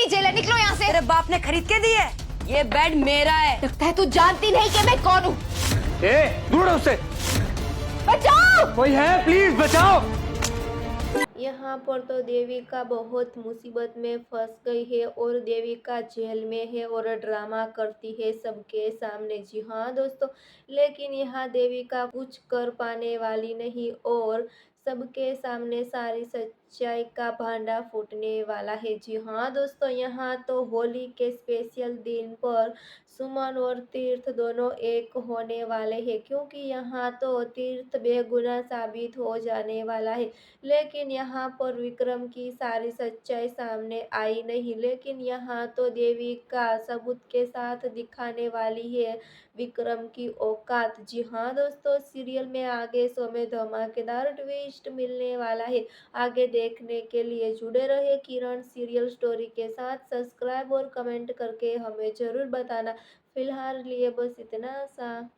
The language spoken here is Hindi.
जेल है, निकलो यहाँ से। तेरे बाप ने खरीद के दी है? ये बेड मेरा है। लगता है तू जानती नहीं कि मैं कौन हूँ। दूर रहो उससे। बचाओ। कोई है, प्लीज बचाओ। यहाँ पर तो देविका बहुत मुसीबत में फंस गई है और देविका जेल में है और ड्रामा करती है सबके सामने। जी हाँ दोस्तों, लेकिन यहाँ देविका कुछ कर पाने वाली नहीं और सबके सामने सारी सच्चाई का भांडा फूटने वाला है। जी हाँ दोस्तों, यहाँ तो होली के स्पेशल दिन पर सुमन और तीर्थ दोनों एक होने वाले हैं, क्योंकि यहाँ तो तीर्थ बेगुनाह साबित हो जाने वाला है। लेकिन यहाँ पर विक्रम की सारी सच्चाई सामने आई नहीं, लेकिन यहाँ तो देविका सबूत के साथ दिखाने वाली है विक्रम की औकात। जी हाँ दोस्तों, सीरियल में आगे शो में धमाकेदार ट्विस्ट मिलने वाला है। आगे देखने के लिए जुड़े रहे किरण सीरियल स्टोरी के साथ। सब्सक्राइब और कमेंट करके हमें जरूर बताना। फिलहाल लिए बस इतना सा।